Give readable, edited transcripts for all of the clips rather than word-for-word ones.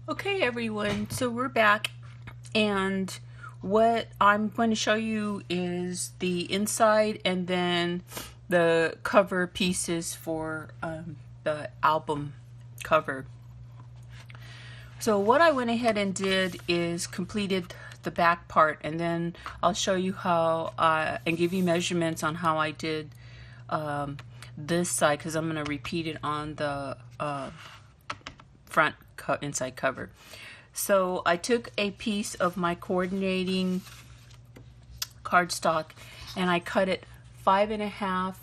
Okay everyone, so we're back, and what I'm going to show you is the inside and then the cover pieces for the album cover. So what I went ahead and did is completed the back part, and then I'll show you how and give you measurements on how I did this side, because I'm going to repeat it on the front inside cover. So I took a piece of my coordinating cardstock and I cut it 5.5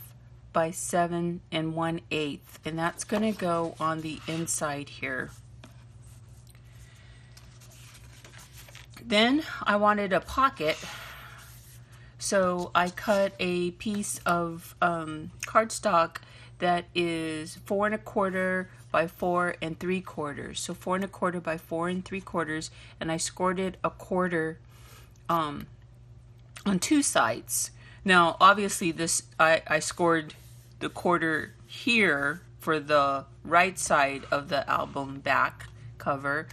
by 7 1/8, and that's going to go on the inside here. Then I wanted a pocket, so I cut a piece of cardstock that is 4 1/4 by 4 3/4. So 4 1/4 by 4 3/4, and I scored it a quarter on two sides. Now obviously this I scored the quarter here for the right side of the album back cover,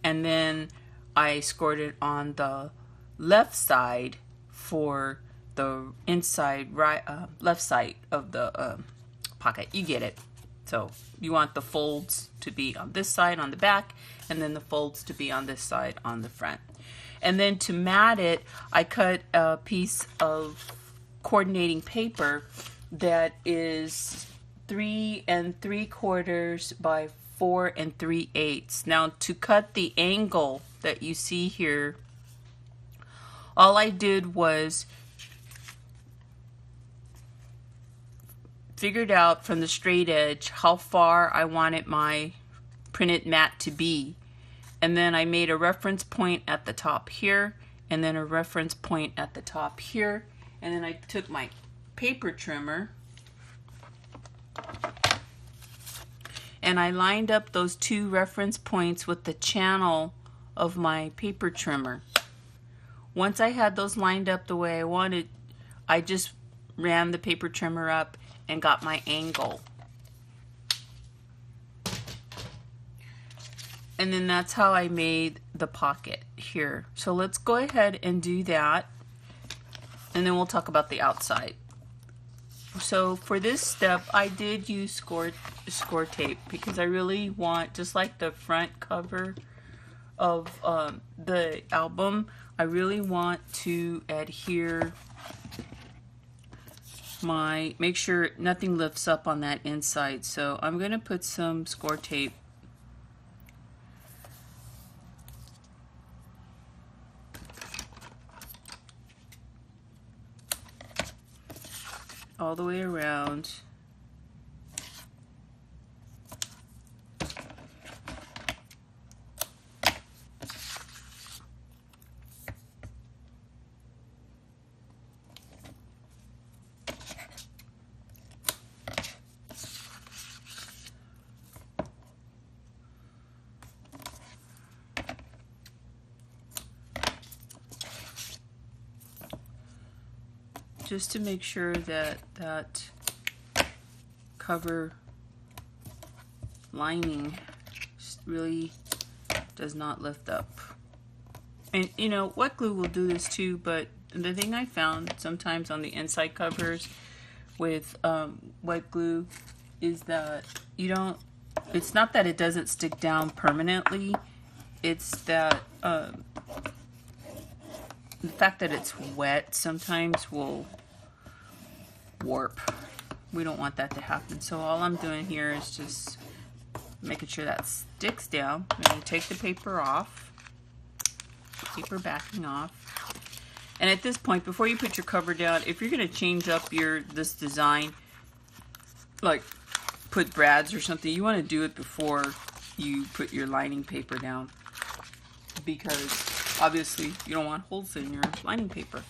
and then I scored it on the left side for the inside right left side of the pocket. You get it. So you want the folds to be on this side on the back, and then the folds to be on this side on the front. And then to mat it, I cut a piece of coordinating paper that is 3 3/4 by 4 3/8. Now to cut the angle that you see here, all I did was figured out from the straight edge how far I wanted my printed mat to be, and then I made a reference point at the top here, and then a reference point at the top here, and then I took my paper trimmer and I lined up those two reference points with the channel of my paper trimmer. Once I had those lined up the way I wanted, I just ran the paper trimmer up and got my angle. And then that's how I made the pocket here. So let's go ahead and do that, and then we'll talk about the outside. So for this step, I did use score tape because I really want, just like the front cover of the album, I really want to adhere make sure nothing lifts up on that inside. So I'm going to put some score tape all the way around. Just to make sure that that cover lining really does not lift up. And you know, wet glue will do this too, but the thing I found sometimes on the inside covers with wet glue is that you don't, it's not that it doesn't stick down permanently, it's that the fact that it's wet sometimes will warp. We don't want that to happen. So all I'm doing here is just making sure that sticks down. I'm going to take the paper off, paper backing off. And at this point, before you put your cover down, if you're going to change up this design, like put brads or something, you want to do it before you put your lining paper down, because obviously you don't want holes in your lining paper.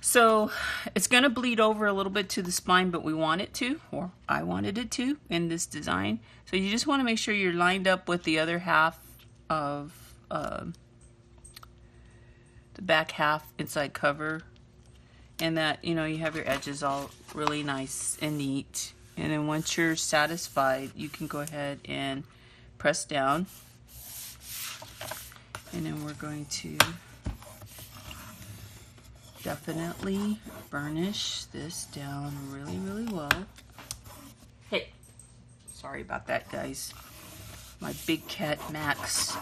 So it's going to bleed over a little bit to the spine, but we want it to, or I wanted it to in this design. So you just want to make sure you're lined up with the other half of the back half inside cover, and that, you know, you have your edges all really nice and neat. And then once you're satisfied, you can go ahead and press down And then we're going to definitely burnish this down really, really well. Hey, sorry about that, guys. My big cat Max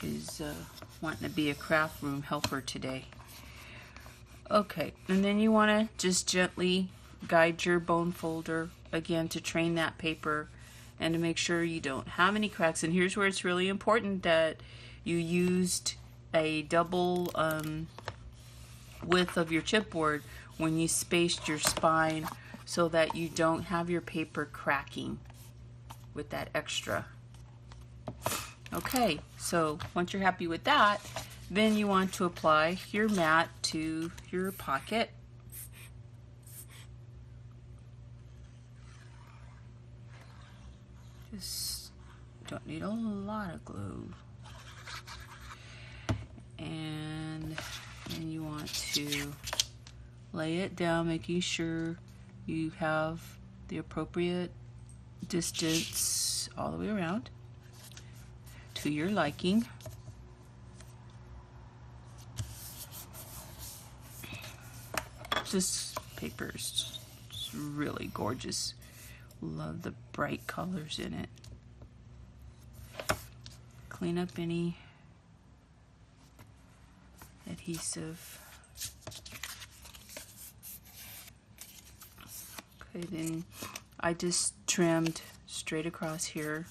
is wanting to be a craft room helper today. Okay, and then you want to just gently guide your bone folder again to train that paper and to make sure you don't have any cracks. And here's where it's really important that you used a double width of your chipboard when you spaced your spine so that you don't have your paper cracking with that extra. Okay, so once you're happy with that, then you want to apply your mat to your pocket. Just don't need a lot of glue. And then you want to lay it down, making sure you have the appropriate distance all the way around to your liking. This paper is just really gorgeous. Love the bright colors in it. Clean up any adhesive. Okay, then I just trimmed straight across here.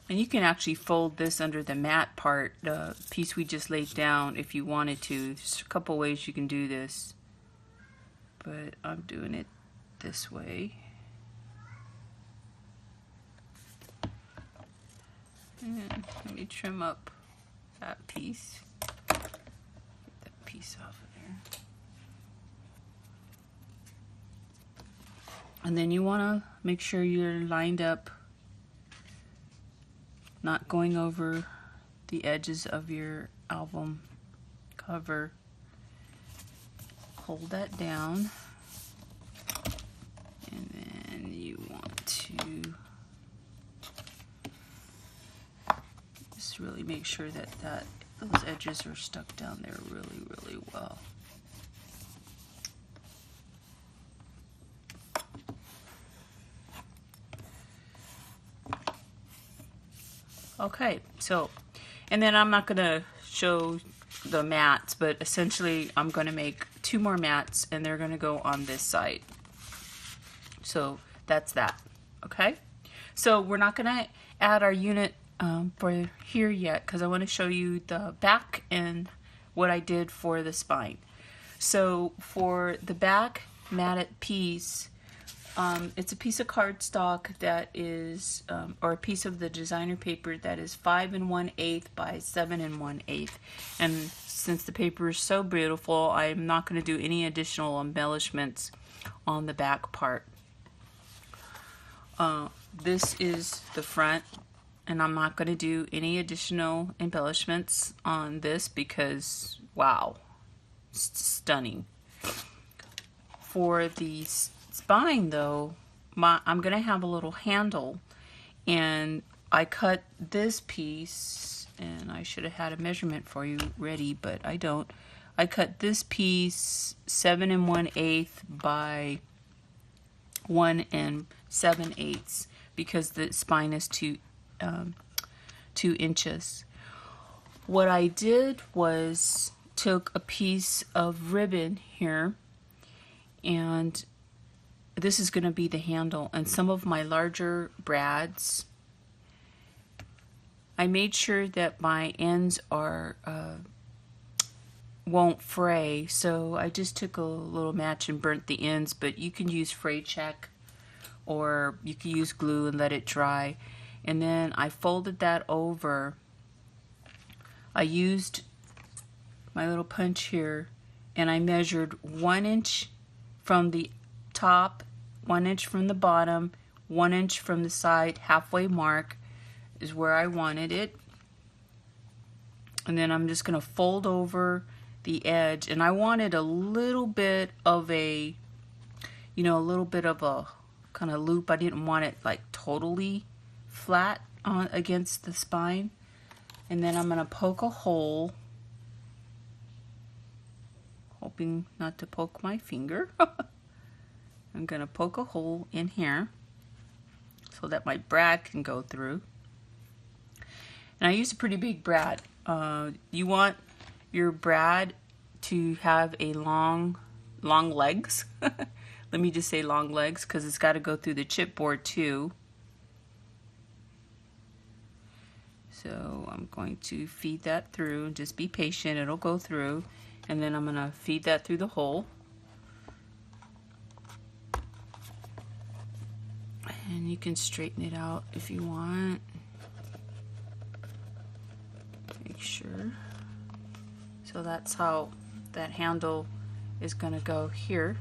And you can actually fold this under the mat part, the piece we just laid down, if you wanted to. There's a couple ways you can do this, but I'm doing it this way. And let me trim up that piece. Get that piece off of there. And then you want to make sure you're lined up, not going over the edges of your album cover. Hold that down, and then you want to just really make sure that those edges are stuck down there really, really well. Okay, so, and then I'm not going to show the mats, but essentially I'm going to make 2 more mats and they're going to go on this side. So that's that, okay? So we're not going to add our unit for here yet because I want to show you the back and what I did for the spine. So for the back matted piece, it's a piece of cardstock that is, or a piece of the designer paper that is 5 1/8 by 7 1/8. And since the paper is so beautiful, I'm not going to do any additional embellishments on the back part. This is the front, and I'm not going to do any additional embellishments on this because, wow, it's stunning. For the spine though, I'm going to have a little handle, and I cut this piece, and I should have had a measurement for you ready, but I don't. I cut this piece 7 1/8 by 1 7/8 because the spine is 2 inches. What I did was took a piece of ribbon here, and this is going to be the handle, and some of my larger brads, I made sure that my ends are won't fray, so I just took a little match and burnt the ends, but you can use fray check or you can use glue and let it dry. And then I folded that over. I used my little punch here and I measured 1 inch from the top, 1 inch from the bottom, 1 inch from the side. Halfway mark is where I wanted it. And then I'm just going to fold over the edge, and I wanted a little bit of a, a little bit of a kind of loop. I didn't want it like totally flat, against the spine, and then I'm going to poke a hole, hoping not to poke my finger. I'm going to poke a hole in here so that my brad can go through. And I use a pretty big brad. You want your brad to have a long legs. Let me just say long legs, because it's got to go through the chipboard too. So I'm going to feed that through. Just be patient, it'll go through. And then I'm going to feed that through the hole. And you can straighten it out if you want. Make sure. So that's how that handle is going to go here.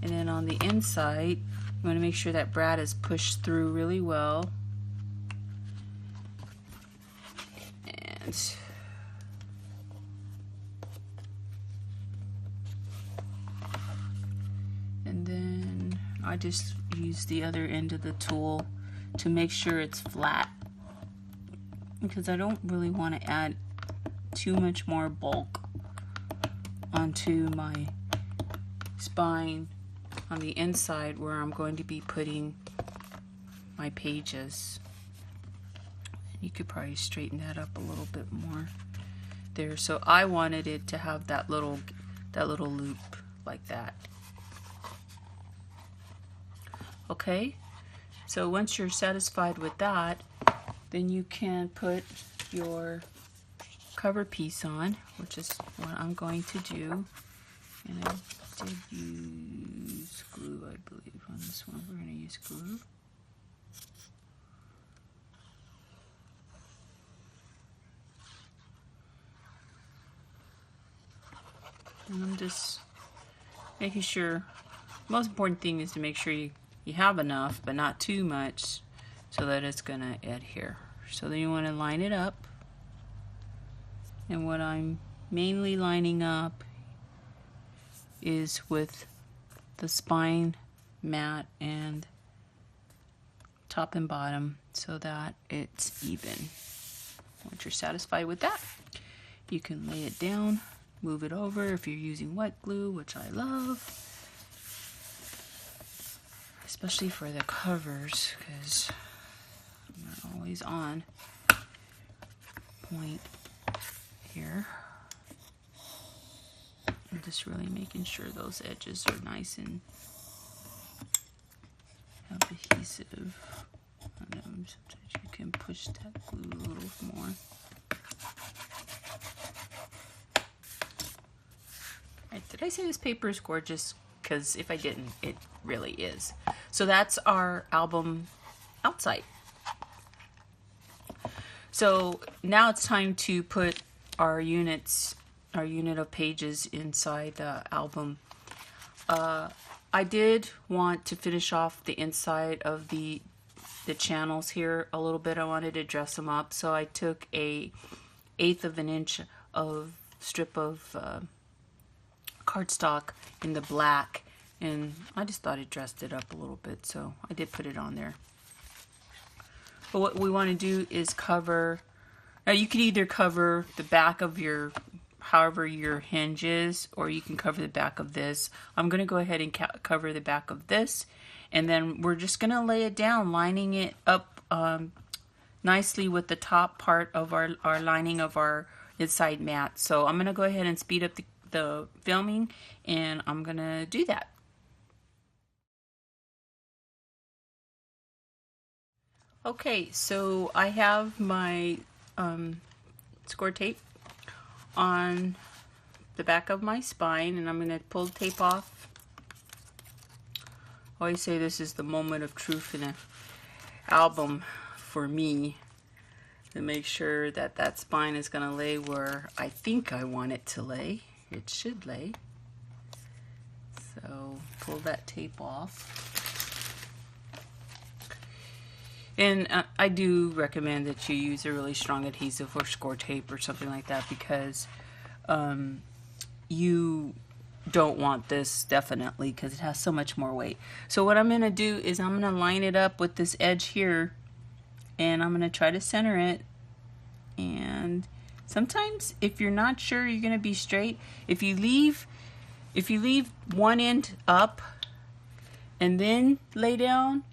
And then on the inside, I'm going to make sure that brad is pushed through really well. And then I just use the other end of the tool to make sure it's flat, because I don't really want to add too much more bulk onto my spine on the inside where I'm going to be putting my pages. You could probably straighten that up a little bit more there. So I wanted it to have that little loop like that. Okay, so once you're satisfied with that, then you can put your cover piece on, which is what I'm going to do. And I did use glue, I believe, on this one. We're going to use glue. And I'm just making sure, the most important thing is to make sure you have enough, but not too much, so that it's going to adhere. So then you want to line it up. And what I'm mainly lining up is with the spine mat and top and bottom, so that it's even. Once you're satisfied with that, you can lay it down, move it over if you're using wet glue, which I love, especially for the covers, because I'm not always on point here. I'm just really making sure those edges are nice and adhesive. I know sometimes you can push that glue a little more. Right, did I say this paper is gorgeous? Because if I didn't, it really is. So that's our album outside. So now it's time to put our unit of pages inside the album. I did want to finish off the inside of the channels here a little bit. I wanted to dress them up, so I took a 1/8 of an inch of strip of cardstock in the black, and I just thought it dressed it up a little bit, so I did put it on there. But what we want to do is cover, now you could either cover the back of your, however your hinge is, or you can cover the back of this. I'm going to go ahead and cover the back of this, and then we're just going to lay it down, lining it up nicely with the top part of our lining of our inside mat. So I'm going to go ahead and speed up the filming, and I'm going to do that. Okay, so I have my score tape on the back of my spine, and I'm going to pull the tape off. I always say this is the moment of truth in an album for me, to make sure that that spine is going to lay where I think I want it to lay. It should lay. So pull that tape off. And I do recommend that you use a really strong adhesive or score tape or something like that, because you don't want this, definitely, because it has so much more weight. So what I'm going to do is I'm going to line it up with this edge here, and I'm going to try to center it. And sometimes if you're not sure you're going to be straight, if you leave one end up and then lay down,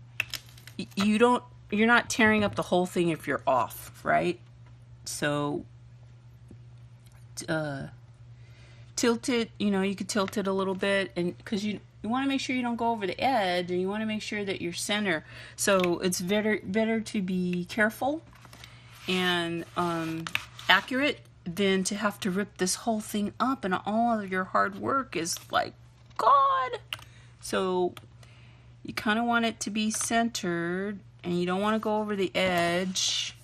you're not tearing up the whole thing if you're off, right? So tilt it, you could tilt it a little bit, and because you want to make sure you don't go over the edge, and you want to make sure that you're center. So it's better to be careful and accurate than to have to rip this whole thing up, and all of your hard work is like God. So you kind of want it to be centered, and you don't want to go over the edge.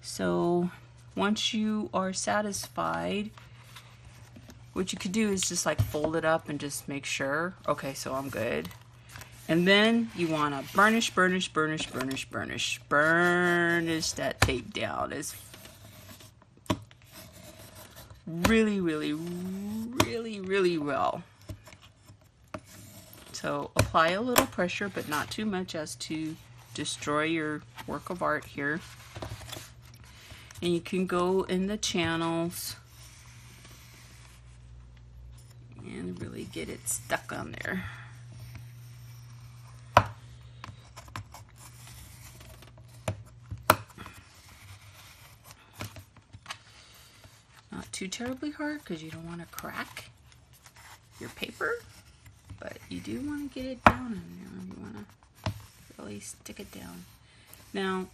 So once you are satisfied, what you could do is just like fold it up and just make sure, okay, so I'm good. And then you want to burnish that tape down as really well. So apply a little pressure, but not too much as to destroy your work of art here. And you can go in the channels and really get it stuck on there. Not too terribly hard, because you don't want to crack your paper, but you do want to get it down in there. You want to really stick it down. Now,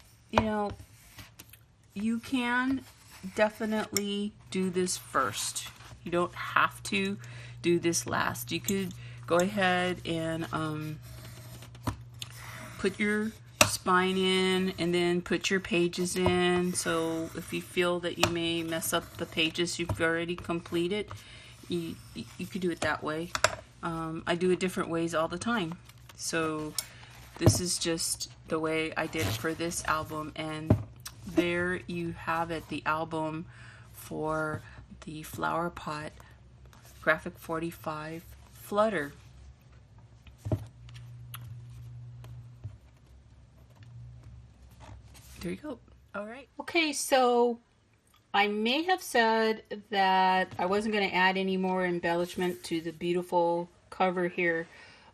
you can definitely do this first. You don't have to do this last. You could go ahead and put your spine in, and then put your pages in. So if you feel that you may mess up the pages you've already completed, you could do it that way. I do it different ways all the time. So this is just the way I did it for this album, and there you have it, the album for the Flower Pot Graphic 45 Flutter. There you go. All right. Okay, so I may have said that I wasn't going to add any more embellishment to the beautiful cover here,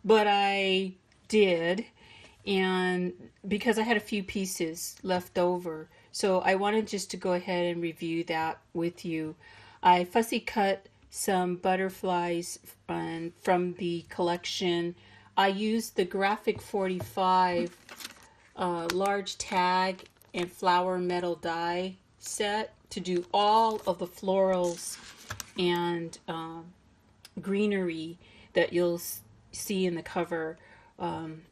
but I did, and because I had a few pieces left over, so I wanted just to go ahead and review that with you. I fussy cut some butterflies from the collection. I used the Graphic 45 large tag and flower metal die set to do all of the florals and greenery that you'll see in the cover. And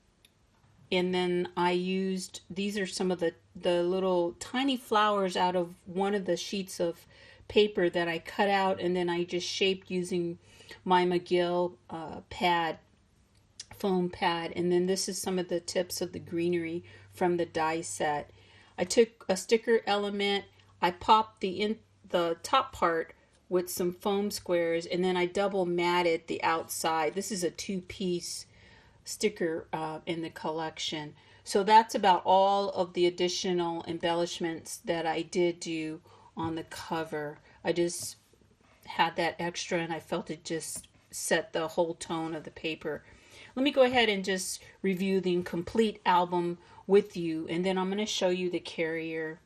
then I used, these are some of the little tiny flowers out of one of the sheets of paper that I cut out, and then I just shaped using my McGill pad, foam pad. And then this is some of the tips of the greenery from the die set. I took a sticker element, I popped the top part with some foam squares, and then I double matted the outside. This is a 2-piece sticker in the collection. So that's about all of the additional embellishments that I did do on the cover. I just had that extra, and I felt it just set the whole tone of the paper. Let me go ahead and just review the complete album with you, and then I'm going to show you the carrier.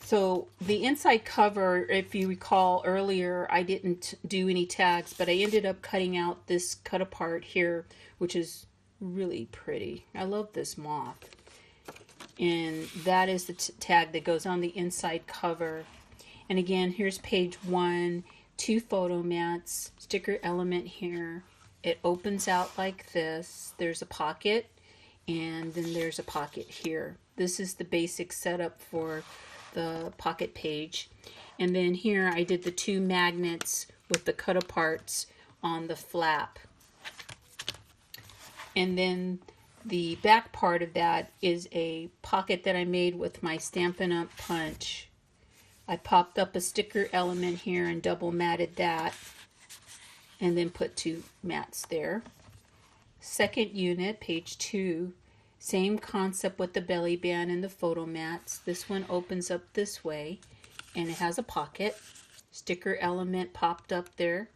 So the inside cover, if you recall earlier, I didn't do any tags, but I ended up cutting out this cut apart here, which is really pretty. I love this moth. And that is the tag that goes on the inside cover. And again, here's page 1, 2 photo mats, sticker element here. It opens out like this. There's a pocket, and then there's a pocket here. This is the basic setup for the pocket page. And then here I did the 2 magnets with the cut aparts on the flap. And then the back part of that is a pocket that I made with my Stampin' Up! Punch. I popped up a sticker element here and double matted that, and then put 2 mats there. Second unit, page 2, Same concept with the belly band and the photo mats. This one opens up this way and it has a pocket. Sticker element popped up there.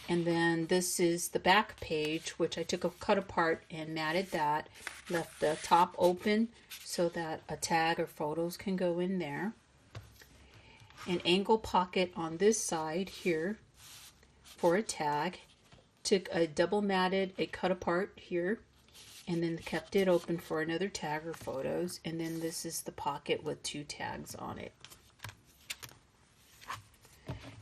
And then this is the back page, which I took a cut apart and matted that. Left the top open so that a tag or photos can go in there. An angle pocket on this side here for a tag. Took a double matted, a cut apart here, and then kept it open for another tag or photos. And then this is the pocket with 2 tags on it.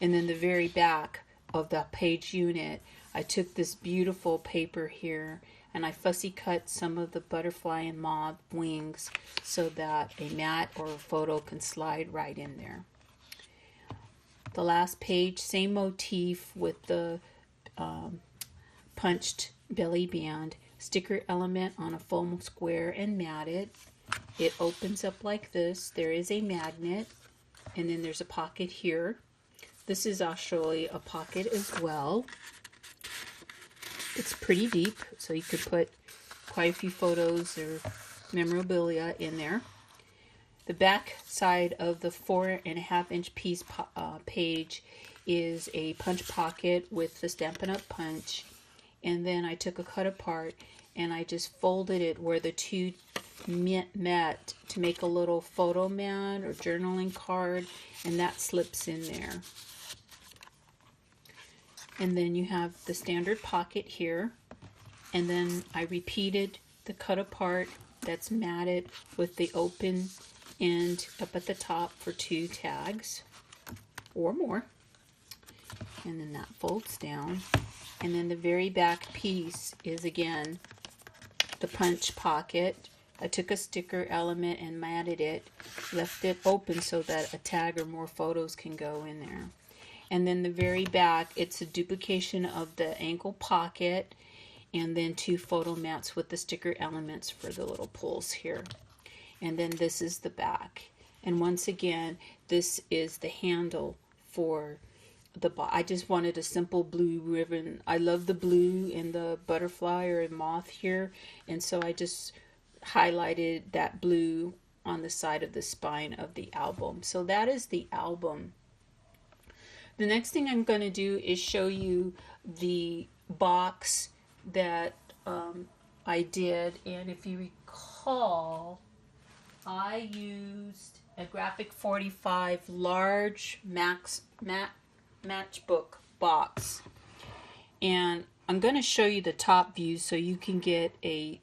And then the very back of the page unit, I took this beautiful paper here and I fussy cut some of the butterfly and moth wings so that a mat or a photo can slide right in there. The last page, same motif with the punched belly band, sticker element on a foam square and matted. It opens up like this. There is a magnet and then there's a pocket here. This is actually a pocket as well. It's pretty deep, so you could put quite a few photos or memorabilia in there. The back side of the 4.5-inch piece page is a punch pocket with the Stampin' Up! Punch. And then I took a cut apart and I just folded it where the 2 met to make a little photo mat or journaling card, and that slips in there. And then you have the standard pocket here, and then I repeated the cut apart that's matted with the open end up at the top for 2 tags or more, and then that folds down. And then the very back piece is again the punch pocket. I took a sticker element and matted it, left it open so that a tag or more photos can go in there. And then the very back, it's a duplication of the ankle pocket and then 2 photo mats with the sticker elements for the little pulls here. And then this is the back. And once again, this is the handle for the I just wanted a simple blue ribbon. I love the blue and the butterfly or moth here, and so I just highlighted that blue on the side of the spine of the album. So that is the album. The next thing I'm going to do is show you the box that I did, and if you recall, I used a Graphic 45 large Matchbook box, and I'm going to show you the top view so you can get a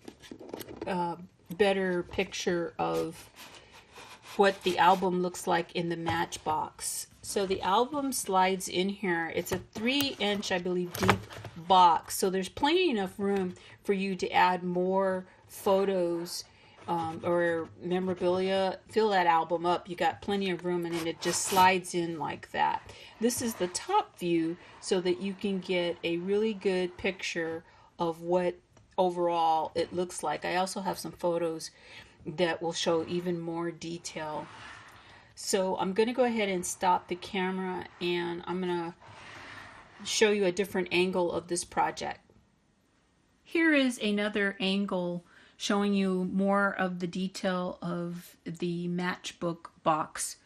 better picture of what the album looks like in the Matchbox. So the album slides in here. It's a 3-inch, I believe, deep box, so there's plenty enough room for you to add more photos or memorabilia. Fill that album up. You got plenty of room, and then it just slides in like that. This is the top view so that you can get a really good picture of what overall it looks like. I also have some photos that will show even more detail. So I'm going to go ahead and stop the camera, and I'm going to show you a different angle of this project. Here is another angle showing you more of the detail of the Matchbook box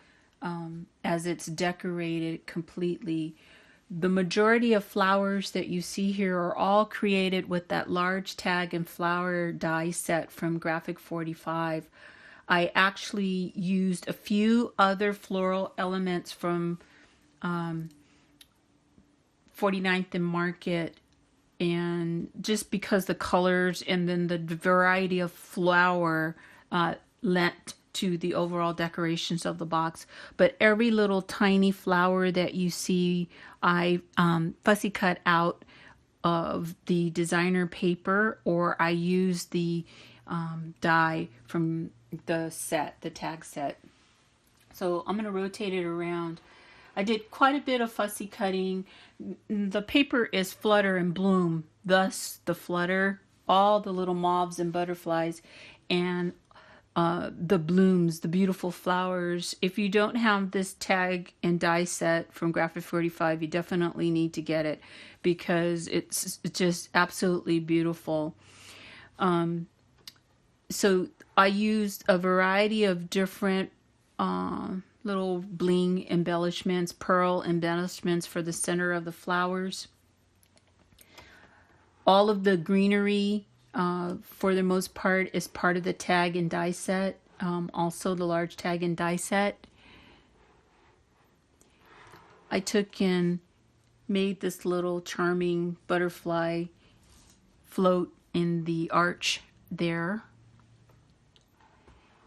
as it's decorated completely. The majority of flowers that you see here are all created with that large tag and flower die set from Graphic 45. I actually used a few other floral elements from 49th and Market, and just because the colors and then the variety of flower lent to the overall decorations of the box. But every little tiny flower that you see, I fussy cut out of the designer paper, or I use the die from the set, the tag set. So I'm going to rotate it around. I did quite a bit of fussy cutting. The paper is Flutter and Bloom, thus the Flutter, all the little moths and butterflies, and the blooms, the beautiful flowers. If you don't have this tag and die set from Graphic 45, you definitely need to get it because it's just absolutely beautiful. So I used a variety of different little bling embellishments, pearl embellishments for the center of the flowers. All of the greenery, for the most part, is part of the tag and die set. Also the large tag and die set. I took and made this little charming butterfly float in the arch there.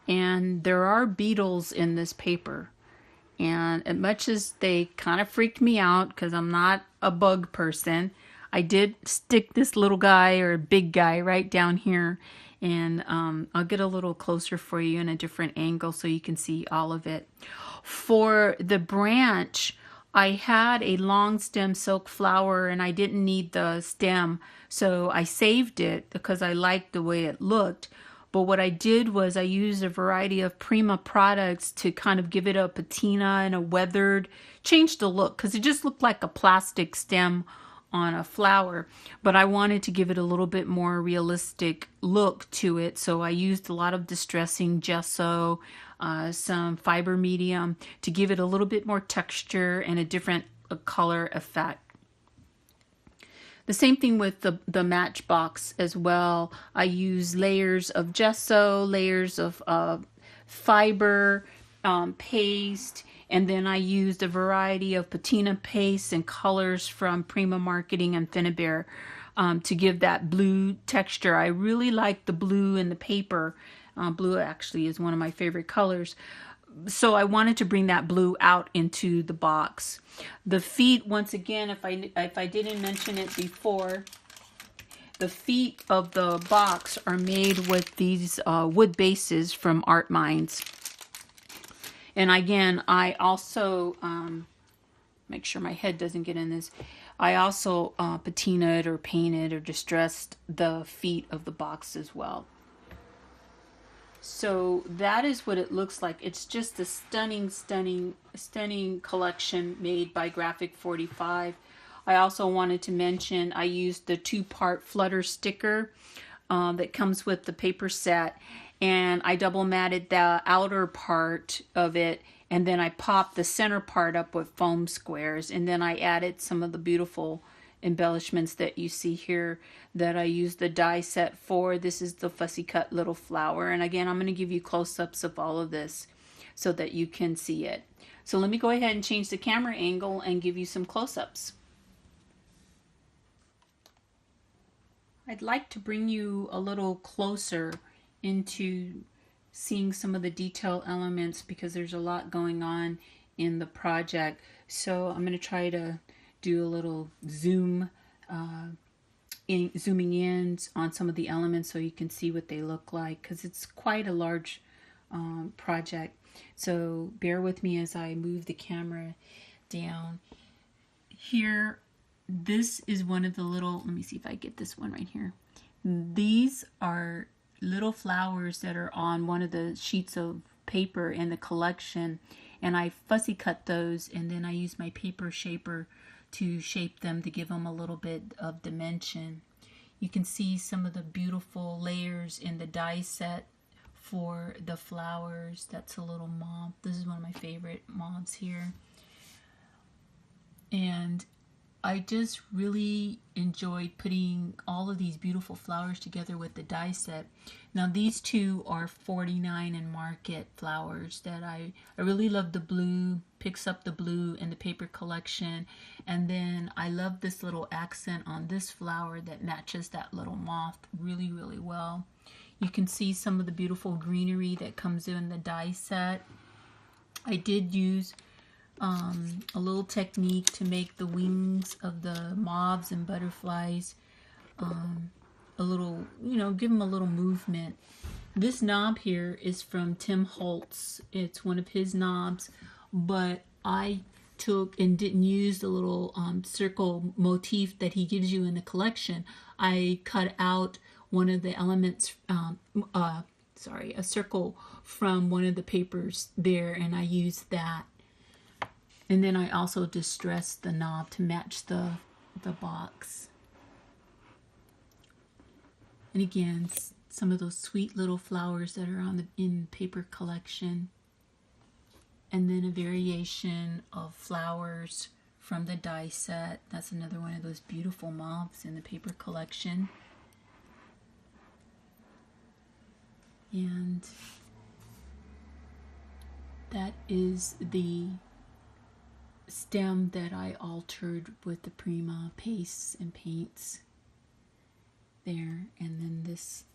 And there are beetles in this paper. And as much as they kind of freaked me out because I'm not a bug person, I did stick this little guy or big guy right down here. And I'll get a little closer for you in a different angle so you can see all of it. For the branch, I had a long stem silk flower and I didn't need the stem, so I saved it because I liked the way it looked. But what I did was I used a variety of Prima products to kind of give it a patina and a weathered, change the look, because it just looked like a plastic stem on a flower. But I wanted to give it a little bit more realistic look to it, so I used a lot of distressing gesso, some fiber medium to give it a little bit more texture and a different color effect. The same thing with the Matchbox as well. I use layers of gesso, layers of fiber, paste, and then I used a variety of patina paste and colors from Prima Marketing and Finnabair to give that blue texture. I really like the blue in the paper. Blue actually is one of my favorite colors. So I wanted to bring that blue out into the box. The feet, once again, if I didn't mention it before, the feet of the box are made with these wood bases from Art Minds. And again, I also, make sure my head doesn't get in this, I also patinaed or painted or distressed the feet of the box as well. So that is what it looks like. It's just a stunning, stunning, stunning collection made by Graphic 45. I also wanted to mention I used the 2-part Flutter sticker that comes with the paper set, and I double matted the outer part of it, and then I popped the center part up with foam squares, and then I added some of the beautiful embellishments that you see here that I used the die set for. This is the fussy cut little flower, and again I'm going to give you close-ups of all of this so that you can see it. So let me go ahead and change the camera angle and give you some close-ups. I'd like to bring you a little closer into seeing some of the detail elements because there's a lot going on in the project. So I'm going to try to do a little zooming in on some of the elements so you can see what they look like, because it's quite a large project. So bear with me as I move the camera down. Here, this is one of the little, let me see if I get this one right here. These are little flowers that are on one of the sheets of paper in the collection, and I fussy cut those, and then I use my paper shaper to shape them to give them a little bit of dimension. You can see some of the beautiful layers in the die set for the flowers. That's a little mauve. This is one of my favorite mauves here. And I just really enjoyed putting all of these beautiful flowers together with the die set. Now these two are 49 and Market flowers that I really love. The blue, picks up the blue in the paper collection, and then I love this little accent on this flower that matches that little moth really, really well. You can see some of the beautiful greenery that comes in the die set. I did use a little technique to make the wings of the moths and butterflies a little, give them a little movement. This knob here is from Tim Holtz. It's one of his knobs, but I took and didn't use the little circle motif that he gives you in the collection. I cut out one of the elements, a circle from one of the papers there, and I used that. And then I also distressed the knob to match the box. And again, some of those sweet little flowers that are on the in paper collection. And then a variation of flowers from the die set. That's another one of those beautiful moths in the paper collection. And that is the stem that I altered with the Prima pastes and paints there. And then this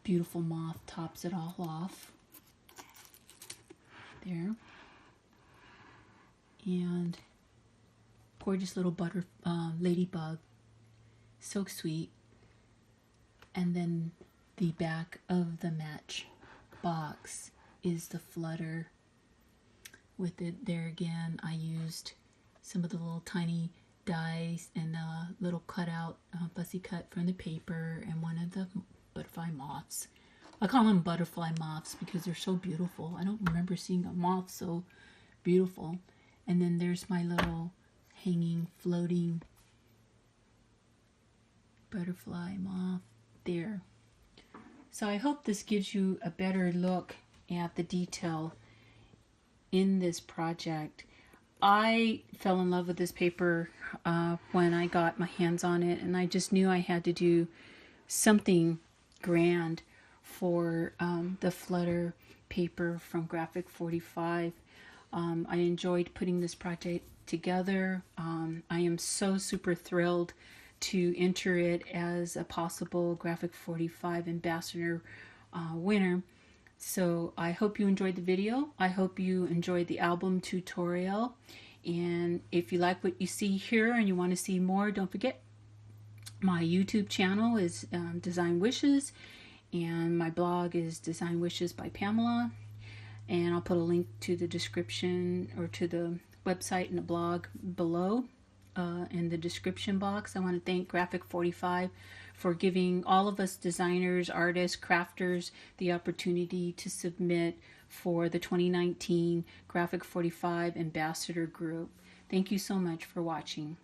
beautiful moth tops it all off there. And gorgeous little ladybug, so sweet. And then the back of the match box is the Flutter. With it there again, I used some of the little tiny dies and a little cutout, fussy cut from the paper, and one of the butterfly moths. I call them butterfly moths because they're so beautiful. I don't remember seeing a moth so beautiful. And then there's my little hanging, floating butterfly moth there. So I hope this gives you a better look at the detail in this project. I fell in love with this paper when I got my hands on it, and I just knew I had to do something grand for the Flutter paper from Graphic 45. I enjoyed putting this project together. I am so super thrilled to enter it as a possible Graphic 45 Ambassador winner. So I hope you enjoyed the video. I hope you enjoyed the album tutorial. And if you like what you see here and you want to see more, don't forget my YouTube channel is Design Wishes, and my blog is Design Wishes by Pamela. And I'll put a link to the description or to the website and the blog below in the description box. I want to thank Graphic 45 for giving all of us designers, artists, crafters the opportunity to submit for the 2019 Graphic 45 Ambassador Group. Thank you so much for watching.